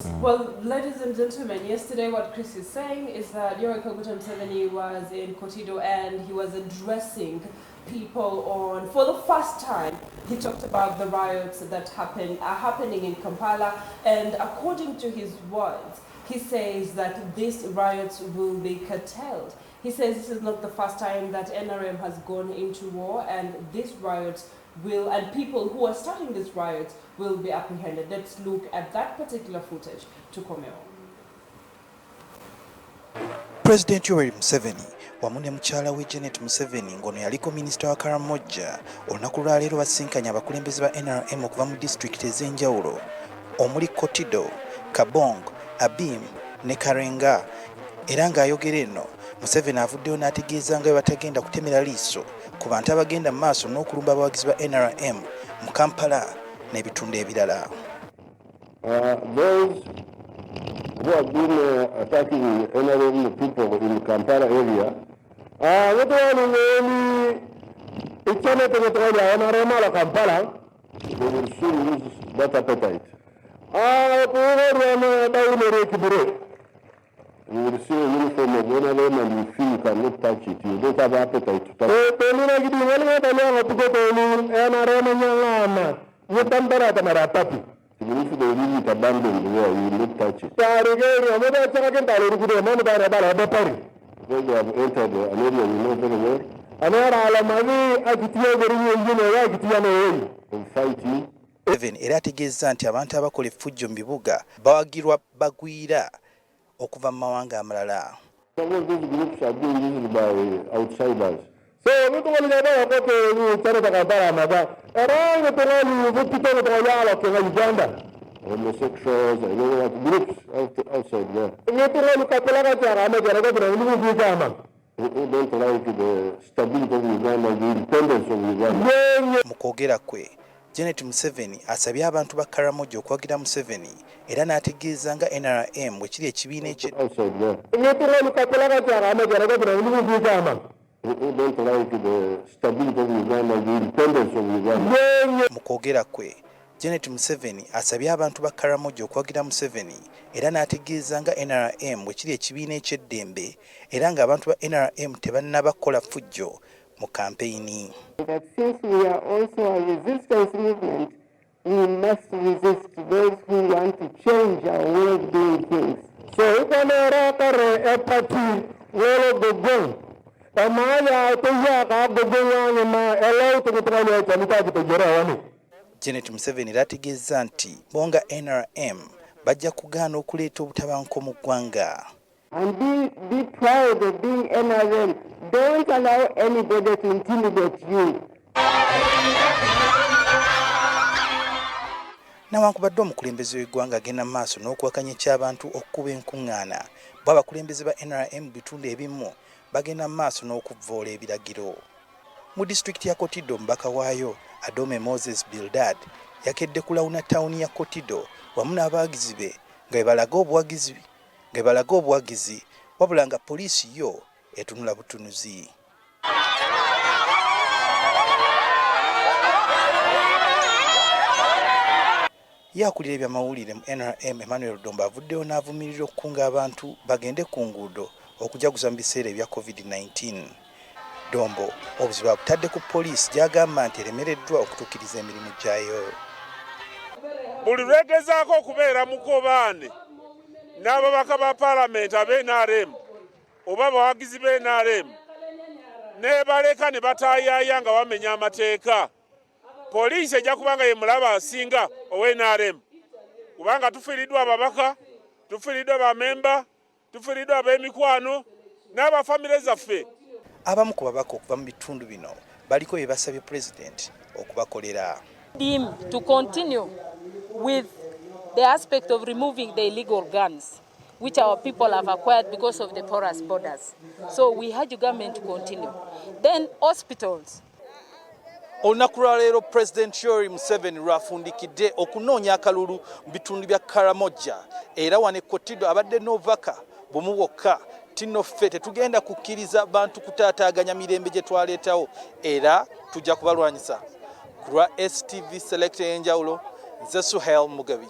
Well, ladies and gentlemen, yesterday what Chris is saying is that Yoweri Museveni was in Kotido and he was addressing people on, for the first time, he talked about the riots that are happening in Kampala, and according to his words, he says that these riots will be curtailed. He says this is not the first time that NRM has gone into war, and these riots will, and people who are starting these riots will be apprehended. Let's look at that particular footage to Komeo. President Yoweri Museveni wamu ne mukyala we Janet Museveni ng'ono yaliko minisita wa Karamoja olunaku lwa leero basinkanye abakulembeze ba NRM okuva mu disitulikiti ez'enjawulo omuli Kotido, Kabong, Abim ne Karenga. Era ng'ayogera eno, Museveni avuddeyo n'ategeeza nga bwe batagenda kutemera liiso ku bantu abagenda mu maaso n'okulumba abawagizi ba NRM mu Kampala n'ebitundu ebirala. Those who have been attacking NRM people in the Kampala area, what they will soon lose that appetite. You will see a uniform of NRM and you feel you cannot touch it. You don't have appetite to touch it. Even if they leave it abandoned there, you will not touch it. Because they have entered an area you know very well. They'll fight you. Museveni era ategeeza nti abantu abakola effujjo mu bibuga bawagirwa bagwira okuva mu mawanga amalala. Some of these groups are being used by outsiders. Homosexuals, I know what groups outside there. Who don't like the stability of Uganda, the independence of Uganda. Mu kwogera kwe, Janet Museveni asabye abantu ba Karamoja okwagira Museveni era n'ategeeza nga NRM bwe kiri ekibiina ekye. Who don't like the stability of Uganda, the independence of Uganda. Mu kwogera kwe, Janet Museveni asabye abantu ba Karamoja okwagira Museveni era n'ategeeza nga NRM bwe kiri ekibiina eky'eddembe era ng'abantu ba NRM tebannabakola ffujjo mu kampeyini. But since we are also a resistance movement, we must resist those who want to change our way of doing things. So if I'm a party, well, the gun. Janet Museveni ategeeza nti bonga NRM bajja kugaana okuleeta obutabanguko mu ggwanga. And be proud of being NRM. Don't allow anybody to intimidate you. Newankubadde omukulembeze w'eggwanga agenda mu maaso n'okuwakanya eky'abantu okukuba enkuŋŋaana, bo abakulembeze ba NRM mu bitundu ebimu bagenda mu maaso n'okuvvoola ebiragiro. Mu disitulikiti ya Kotido omubaka waayo Adome Moses Bildad yakedde kulawuna ttawuni ya Kotido wamu n'abawagizi be nga balaga obuwagizi wabula nga poliisi yo etunula butunuzi. Yakulira ebyamawulire mu NRM Emmanuel Domba avuddeyo n'avumirira okukunga abantu bagende ku nguudo okujaguza mu biseera ebya COVID-19. Dombo obuzibu abutadde ku poliisi gy'agamba nti eremereddwa okutuukiriza emirimu gyayo. Buli lwegezaako okubeera mukobaane n'ababaka ba paalamenti ab'NRM oba abawagizi b'NRM ne baleka ne bataayaaya nga bamenya amateeka, poliisi ejja kubanga ye mulaba asinga ow'NRM kubanga tufiiriddwa ababaka, tufiiriddwa bamemba, tufiiriddwa ab'emikwano n'abafamire zaffe. Abamu ku babaka okuva mu bitundu bino baliko bye basabye President okubakolera. To continue with the aspect of removing the illegal guns which our people have acquired because of the porous borders. So we urge the government to continue. Then hospitals. Olunaku lwa leero President Yoweri Museveni lwafundikidde okunoonya akalulu mu bitundu bya Karamoja era wane Kotido abadde n'ovaka bumu bwokka. Tino ffe tetugenda kukkiriza bantu kutaataaganya mirembe gye twaleetawo era tujja kubalwanyisa. Ku lwa STV Select enjawulo, nze Suhail Mugabi.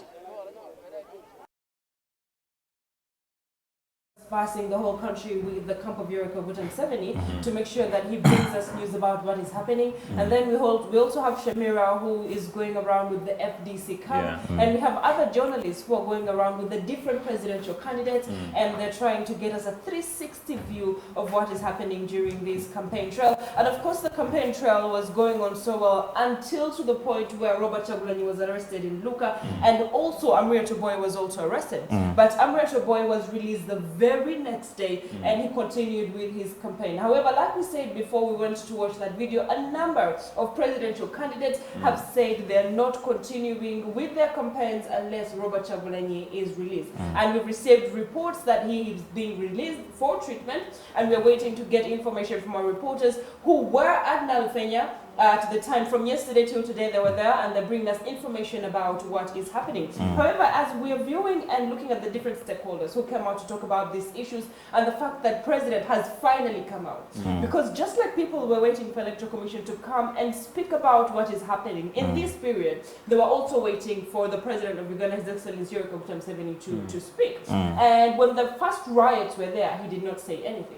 passing the whole country with the camp of Yoweri Kaguta Museveni to make sure that he brings us news about what is happening. And then we also have Shamira, who is going around with the FDC camp, and we have other journalists who are going around with the different presidential candidates, and they're trying to get us a 360 view of what is happening during this campaign trail. And of course, the campaign trail was going on so well until to the point where Robert Chagulanyi was arrested in Luka, and also Amria Toboy was also arrested. But Amria Toboy was released the very next day, and he continued with his campaign. However, like we said before we went to watch that video, a number of presidential candidates have said they're not continuing with their campaigns unless Robert Chagulanyi is released. And we've received reports that he is being released for treatment, and we're waiting to get information from our reporters who were at Nalufenya at the time. From yesterday till today, they were there, and they're bringing us information about what is happening. However, as we're viewing and looking at the different stakeholders who came out to talk about these issues, and the fact that President has finally come out, because just like people were waiting for Electoral Commission to come and speak about what is happening in this period, they were also waiting for the President of Uganda, His Excellency Yoweri Kaguta Museveni, to speak. And when the first riots were there, he did not say anything.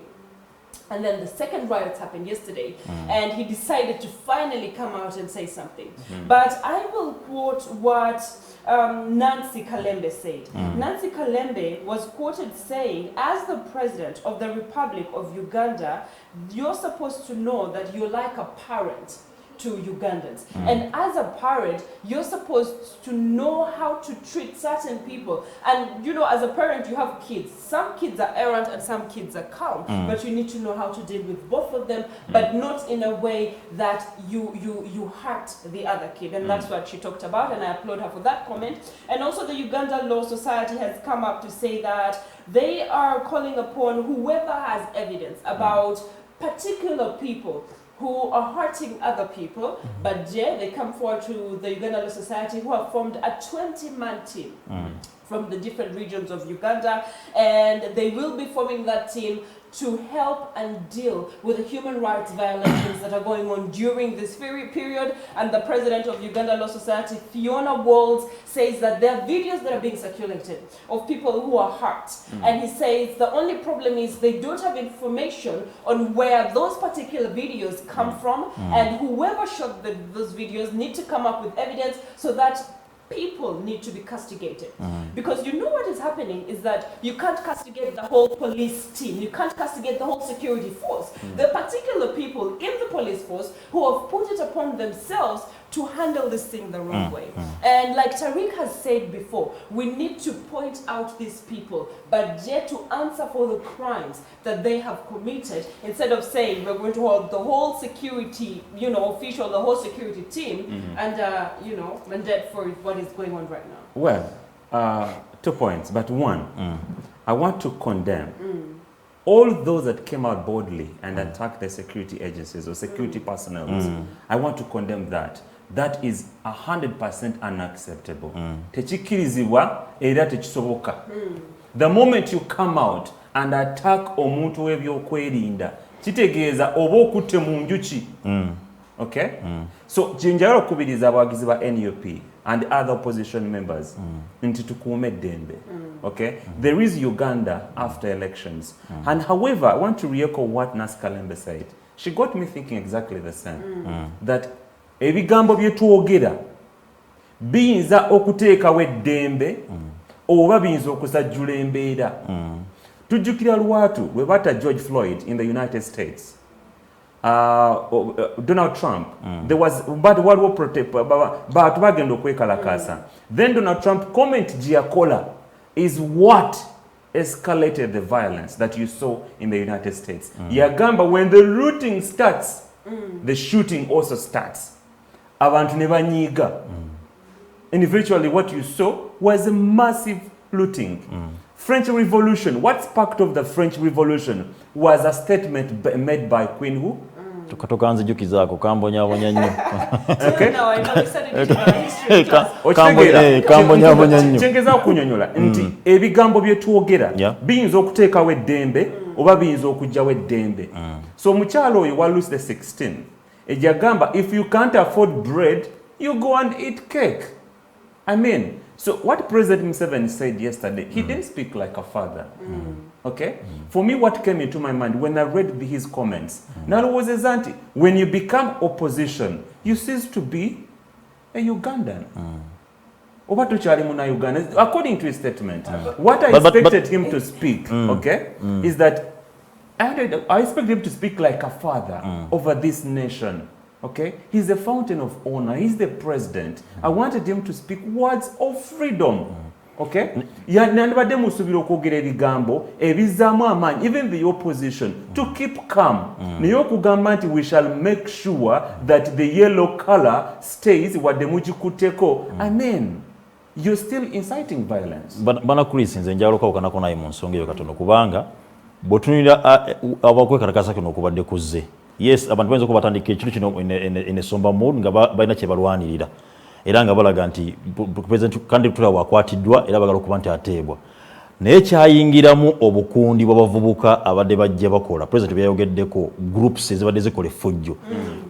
And then the second riots happened yesterday, and he decided to finally come out and say something. But I will quote what Nancy Kalembe said. Nancy Kalembe was quoted saying, as the President of the Republic of Uganda, you're supposed to know that you're like a parent to Ugandans. And as a parent, you're supposed to know how to treat certain people. And you know, as a parent, you have kids. Some kids are errant and some kids are calm, but you need to know how to deal with both of them, but not in a way that you hurt the other kid. And that's what she talked about, and I applaud her for that comment. And also the Uganda Law Society has come up to say that they are calling upon whoever has evidence about particular people who are hurting other people, but they come forward to the Uganda Law Society, who have formed a 20-man team from the different regions of Uganda, and they will be forming that team to help and deal with the human rights violations that are going on during this period. And the president of Uganda Law Society, Fiona Walls, says that there are videos that are being circulated of people who are hurt. And he says the only problem is they don't have information on where those particular videos come from, and whoever shot those videos need to come up with evidence so that people need to be castigated. Because you know what is happening is that you can't castigate the whole police team. You can't castigate the whole security force. There are particular people in the police force who have put it upon themselves to handle this thing the wrong way. And like Tariq has said before, we need to point out these people, but yet to answer for the crimes that they have committed, instead of saying we're going to hold the whole security, official, the whole security team, and mandate for what is going on right now. Well, 2 points, but one, I want to condemn all those that came out boldly and attacked the security agencies or security personnel. I want to condemn that. That is 100% unacceptable. Tekikirizibwa era tekisoboka. The moment you come out and attack omuntu w'ebyokwerinda, kitegeeza oba okutte mu njuki. Okay? So jinjalo okubiriza abawagizi ba NUP and other opposition members nti tukuume eddembe. Okay? There is Uganda after elections. And however, I want to re-echo what Nancy Kalembe said. She got me thinking exactly the same. That ebigambo bye twogera biyinza okuteekawo eddembe oba biyinza okusajjula embeera. Tujjukira lwatu bwe bata George Floyd in the United States. Donald Trump, there was but waliwo bantu bagenda okwekalakaasa. Then Donald Trump comment giakola is what escalated the violence that you saw in the United States. Yagamba, when the looting starts, the shooting also starts. Abantu ne banyiiga. And eventually what you saw was a massive looting. French Revolution, what sparked of the French Revolution was a statement made by Queen who? Tukatokanze juki zako kambonyabonya nnyo. Okay. No, I know you said it in our history class. Kambonyabonya nnyo. Kyengeza okunyonyola nti ebigambo bye twogera biyinza okuteekawo eddembe oba biyinza okuggyawo eddembe. So mukyalo oyo wa Louis the 16th ejagamba, if you can't afford bread, you go and eat cake. I mean, So what President Museveni said yesterday, he didn't speak like a father. Okay? For me, what came into my mind when I read his comments, now was Zanti, when you become opposition, you cease to be a Ugandan. According to his statement, what I expected him to speak, okay, is that I expect him to speak like a father over this nation. Okay, he's a fountain of honor. He's the president. I wanted him to speak words of freedom. Okay, even the opposition to keep calm. We shall make sure that the yellow color stays what the mujikuteko. Amen. You're still inciting violence. Bana Chris nze njalo ka okana naye mu nsonga eyo katono kubanga botunira abakwe karakasa kino kubadde kuzze. Yes, abantu benzo ko batandika ekintu kino ene somba mood nga balina kye balwanirira. Era nga balaga nti president kandi tula wakwatiddwa era bagala okuba nti ateebwa. Naye kyayingiramu obukundi bw'abavubuka abadde bajja bakola. President byayogeddeko groups ezibadde zikola effujjo.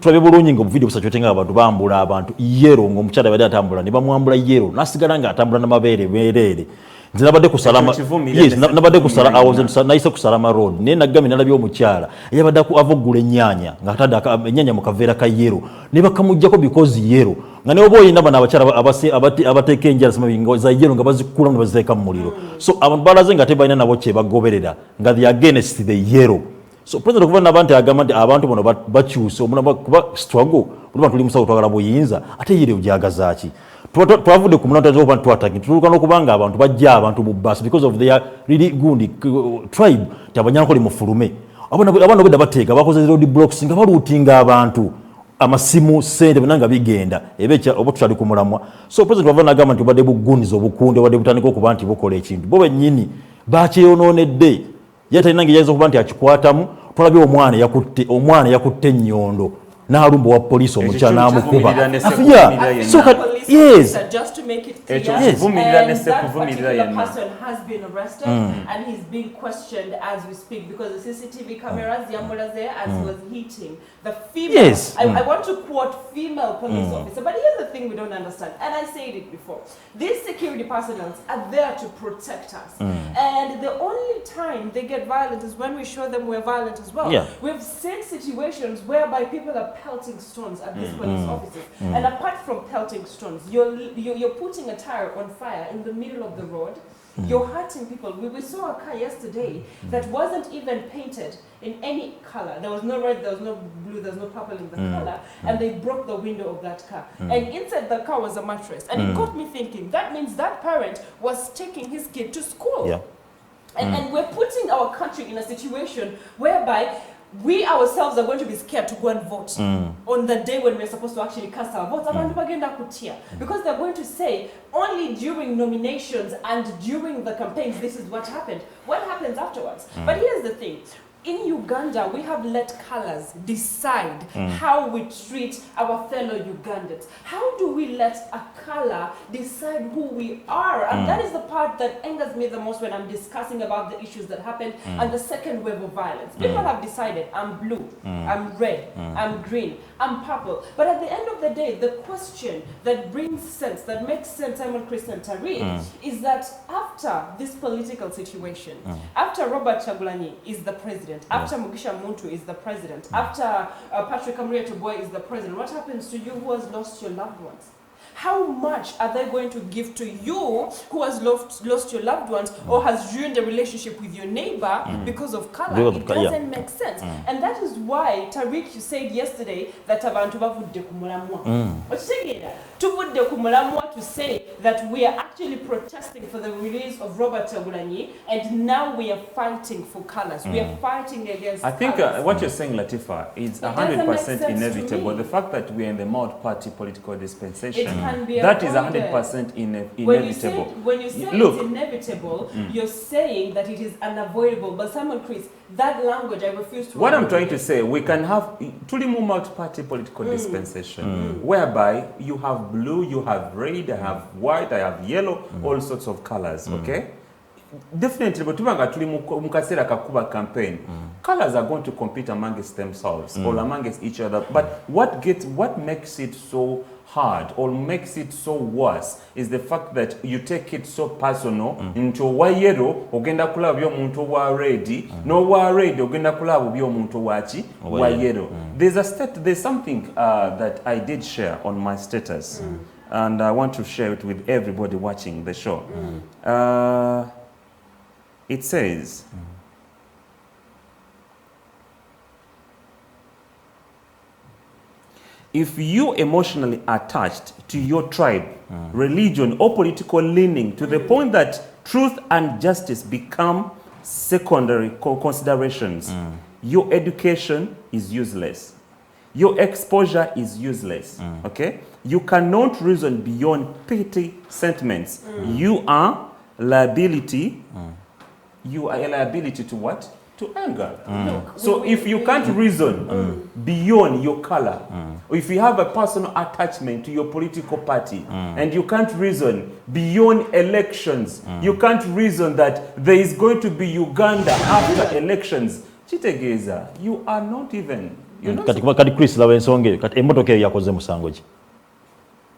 Tulabe bulungi ngo video busachyote nga abantu bambula abantu yero ng'omukyala badde atambula ne bamwambula yero nasigala nga atambula n'amabeere beerere. Nze nabadde ku Salama, yes, nabadde ku Salama, I was naise ku Salama road. Ne nagami nalabye omukyala eyabadde ku avogula ennyanya nga atadde ennyanya mu kaveera ka yero ne bakamujjako because yero nga ne oba oyina bano abakyala abateeka enjala sima za yero nga bazikula nga baziteeka mu muliro. So abantu balaze nga tebalina nabo kye bagoberera nga they against the yero. So president okuva n'abantu agamba nti abantu bono bakyuse omulamba kuba struggle olwa tuli musawo twagala buyinza ate yero gyagaza ki. Twavudde ku munota zo bantu ataki tuluka n'okubanga abantu bajja abantu mu bus because of their really good tribe tabanyanko li mufulume abana bedda bateeka bakoze road blocks nga baluutinga abantu amasimu sente bananga bigenda ebecha obo tutali kumulamwa. So president wavana agamba nti badde bugunizo obukunde badde butandika okuba nti bukola ekintu bo bennyini bakyeyonoonedde yatalinange yayiza okuba nti akikwatamu twalabye omwana yakutte nnyondo n'alumba wa police omukyala n'amukuba. Yes. Just to make it clear, yes. And that particular person has been arrested and he's being questioned as we speak because the CCTV cameras, Yamula there as he was hitting the female. Yes. I want to quote female police officer, but here's the thing we don't understand, and I said it before. These security personnel are there to protect us, and the only time they get violent is when we show them we're violent as well. Yeah. We've seen situations whereby people are pelting stones at these police officers, and apart from pelting stones, you're putting a tire on fire in the middle of the road. You're hurting people. We saw a car yesterday that wasn't even painted in any color. There was no red, there was no blue, there was no purple in the color, and they broke the window of that car. And inside the car was a mattress. And it got me thinking, that means that parent was taking his kid to school. Yeah. And we're putting our country in a situation whereby we ourselves are going to be scared to go and vote on the day when we're supposed to actually cast our votes. Because they're going to say only during nominations and during the campaigns this is what happened. What happens afterwards? But here's the thing. In Uganda, we have let colors decide how we treat our fellow Ugandans. How do we let a color decide who we are? And that is the part that angers me the most when I'm discussing about the issues that happened and the second wave of violence. People have decided, I'm blue, I'm red, I'm green, I'm purple. But at the end of the day, the question that brings sense, that makes sense, Simon, Chris, and Tariq, is that after this political situation, after Robert Chagulanyi is the president, after Mugisha Muntu is the president, after Patrick Amuriat-Boy is the president, what happens to you who has lost your loved ones? How much are they going to give to you who has lost your loved ones or has ruined a relationship with your neighbor because of color? It doesn't make sense. And that is why, Tariq, you said yesterday that abantu bavudde ku mulamwa. Tuvudde ku mulamwa to say that we are actually protesting for the release of Robert Chagulanyi, and now we are fighting for colors. We are fighting against I think colors. what you're saying, Latifa, is 100% inevitable. The fact that we are in the multi-party political dispensation, that is 100% inevitable. When you say it's inevitable, you're saying that it is unavoidable. But Simon, Chris, that language I refuse to. What I'm trying to say, we can have truly multi-party political dispensation, whereby you have blue, you have red, I have white, I have yellow, all sorts of colors, okay? definitely, but tubanga tuli mu kaseera kakuba campaign, colors are going to compete amongst themselves or amongst each other. But what makes it so hard or makes it so worse is the fact that you take it so personal into wa yellow ogenda kulaba byo muntu wa red no wa red ogenda kulaba byo muntu wachi wa yellow. There's something that I did share on my status and I want to share it with everybody watching the show. It says if you emotionally attached to your tribe, religion, or political leaning to the point that truth and justice become secondary considerations, your education is useless. Your exposure is useless. Okay? You cannot reason beyond petty sentiments. You are liability. You are a liability to what? To anger. So if you can't reason beyond your color, or if you have a personal attachment to your political party, and you can't reason beyond elections, you can't reason that there is going to be Uganda after elections, Chitegeza, you are not even. Kati Chris lawe ensonge kati emotoka yakoze musango ki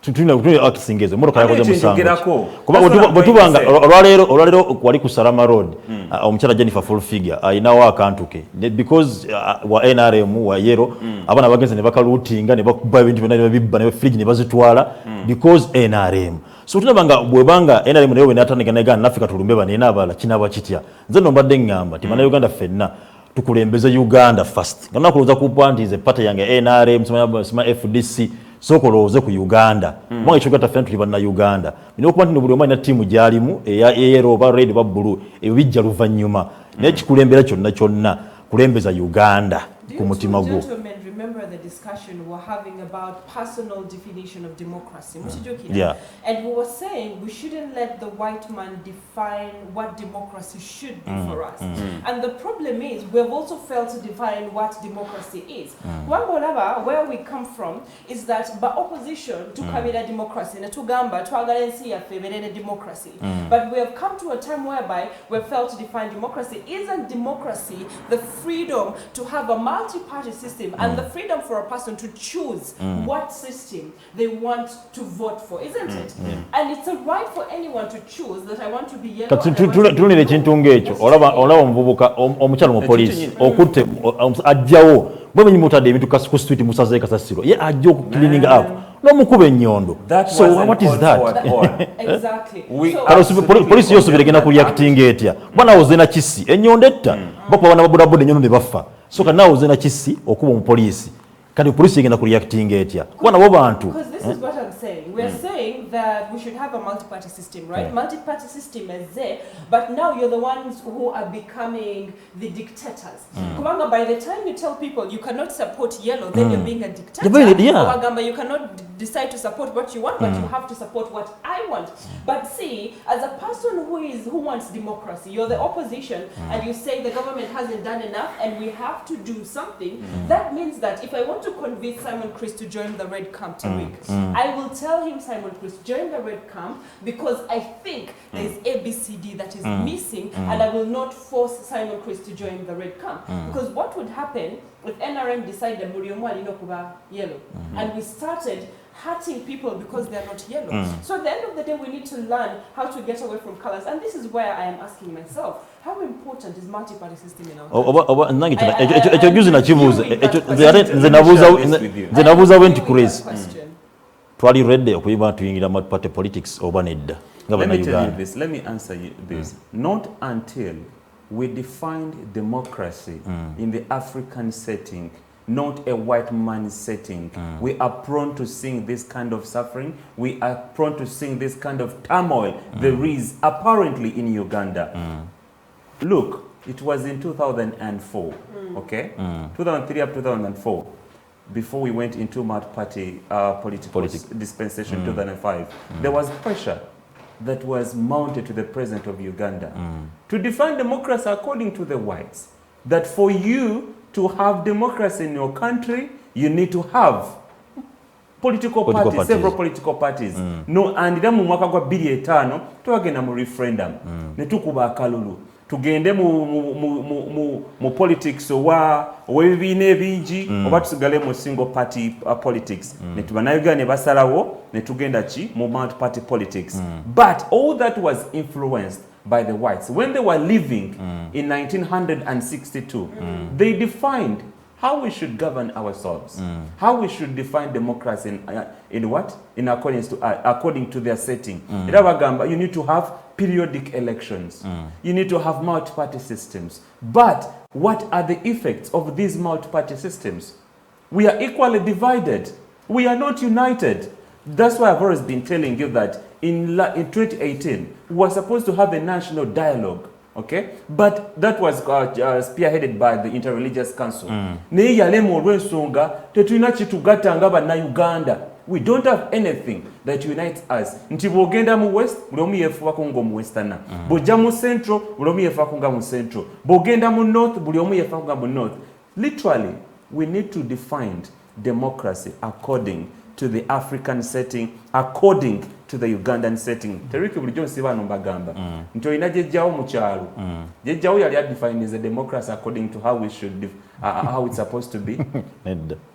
tutuna akisingezo emotoka yakoze musango kuba botubanga olwalero kwali ku Salama Road omukyala Jennifer full figure ayinawo akantuke because wa NRM wa yero abana bagenze ne bakalutinga ne bakuba ebintu byonna ne babibba ne fridge ne bazitwala because NRM so tunabanga bwebanga NRM newe natandika ne gana Africa tulumbe bane nabala kinaba kitya nze nombadde ngamba timana Uganda fenna tukulembeze Uganda first ngana kuloza ku point is a party yange NRM sima FDC so koloze ku Uganda mwa icho gata fentu libana Uganda bino kuba buli omanya timu gyalimu yero ba red ba blue ebijja luvanyuma nekikulembera kyonna kulembeza Uganda ku mutima gwo. Remember the discussion we were having about personal definition of democracy. Yeah. And we were saying we shouldn't let the white man define what democracy should be for us. And the problem is we have also failed to define what democracy is. Where we come from is that by opposition to Kabila democracy, Tugamba, to democracy. But we have come to a time whereby we have failed to define democracy. Isn't democracy the freedom to have a multi-party system and the freedom for a person to choose what system they want to vote for, isn't it? And it's a right for anyone to choose that I want to be yellow. Tunile kintu ngecho olaba omuvubuka omukyalo mu police okutte ajjawo bwe nyimutade ebintu ku street musaze kasasiro ye ajja ku cleaning up no mukube nyondo. So what is that? Exactly. Police yose biregena ku reacting etya bwana ozena kisi enyondo etta bako bana babuda bode nyondo ne bafa so kana ozena kisi okuba mu police kati police igenda ku reacting etya bwana bo bantu. Because this is what I'm saying. We're saying that we should have a multi-party system, right? Multi-party system is there, but now you're the ones who are becoming the dictators. Kubanga, by the time you tell people you cannot support yellow, then you're being a dictator. Kubanga, you cannot decide to support what you want, but you have to support what I want. But see, as a person who wants democracy, you're the opposition, and you say the government hasn't done enough, and we have to do something. That means that if I want to convince Simon Chris to join the Red Camp I will tell him, Simon Chris, join the Red Camp because I think there's ABCD that is missing, and I will not force Simon Chris to join the Red Camp. Because what would happen if NRM decided Muriomwa Linokuba yellow, and we started hurting people because they're not yellow. So at the end of the day, we need to learn how to get away from colors, and this is where I am asking myself, how important is multi-party system in our country? Twali redde okuyiba tuyingira multi-party politics oba nedda. Let me tell you this. Let me answer you this. Not until we defined democracy in the African setting, not a white man's setting, we are prone to seeing this kind of suffering. We are prone to seeing this kind of turmoil there is apparently in Uganda. Look, it was in 2004, okay? 2003 up 2004. Before we went into multi-party political dispensation 2005, there was pressure that was mounted to the president of Uganda to define democracy according to the whites. That for you to have democracy in your country, you need to have political parties, several political parties. No, and then mu mwaka gwa 2005 twagenda mu referendum. Ne tukuba akalulu. Tugende mu politics owa ebibiina ebingi oba tusigale mu single party politics. Ne tubanayiga ne basalawo ne tugenda ki mu multi-party politics. But all that was influenced by the whites. When they were living in 1962, they defined how we should govern ourselves, how we should define democracy in what? In according to their setting. You need to have periodic elections. You need to have multi-party systems. But what are the effects of these multi-party systems? We are equally divided. We are not united. That's why I've always been telling you that in 2018, we were supposed to have a national dialogue. Okay, but that was spearheaded by the Interreligious Council. We don't have anything that unites us. Nti bogenda mu west, bulomu yefuwa kungo mu westana. Boja mu central, bulomu yefuwa kunga mu central. Bogenda mu north, bulomu yefuwa kunga mu north. Literally, we need to define democracy according to the African setting, according to the Ugandan setting. Teriki bulijo nsibano mbagamba. Nto ina jejjao mu kyalo. Jejjao yali define as a democracy according to how we should how it's supposed to be.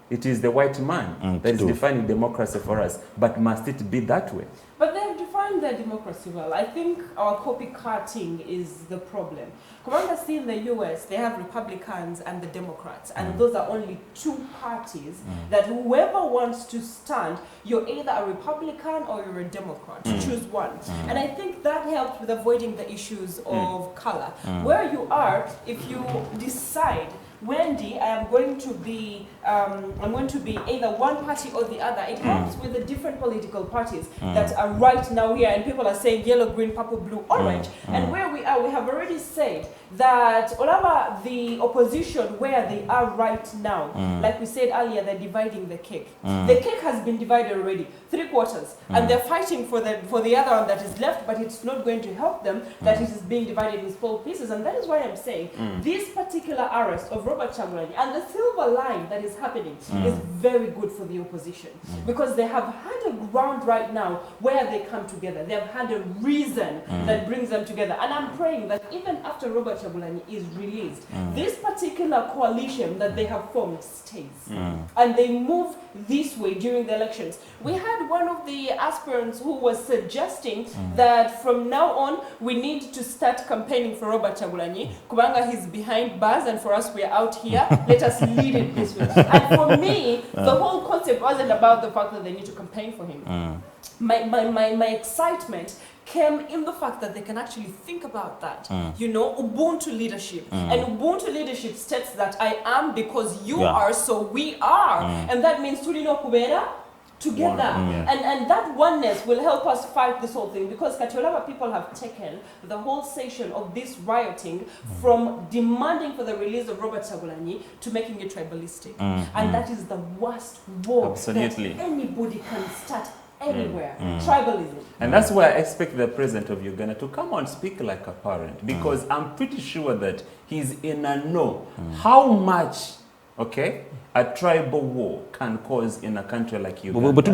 It is the white man that is defining democracy for us. But must it be that way? But they have defined their democracy well. I think our copycatting is the problem. Commander, see in the US, they have Republicans and the Democrats, and those are only two parties that whoever wants to stand, you're either a Republican or you're a Democrat. Choose one. And I think that helps with avoiding the issues of color. Where you are, if you decide, Wendy, I'm going to be either one party or the other. It helps with the different political parties that are right now here, and people are saying yellow, green, purple, blue, orange. And where we are, we have already said that Olava, the opposition, where they are right now, like we said earlier, they're dividing the cake. The cake has been divided already, 3/4, and they're fighting for the other one that is left, but it's not going to help them that it is being divided in small pieces. And that is why I'm saying this particular arrest of Robert Chagulanyi and the silver line that is happening is very good for the opposition, because they have had a ground right now where they come together. They have had a reason that brings them together. And I'm praying that even after Robert Chagulanyi is released, this particular coalition that they have formed stays. And they move this way during the elections. We had one of the aspirants who was suggesting that from now on, we need to start campaigning for Robert Chagulanyi. Kubanga, he's behind bars, and for us, we're out here. Let us lead it this way. And for me, the whole concept wasn't about the fact that they need to campaign for him. My excitement came in the fact that they can actually think about that. You know, Ubuntu leadership. And Ubuntu leadership states that I am because you are, so we are. And that means Tulino Kubera together. And that oneness will help us fight this whole thing, because Katiolaba people have taken the whole session of this rioting from demanding for the release of Robert Chagulanyi to making it tribalistic. And that is the worst war that anybody can start anywhere. Tribalism. And that's why I expect the president of Uganda to come and speak like a parent, because I'm pretty sure that he's in a know how much, okay, a tribal war can cause in a country like Uganda.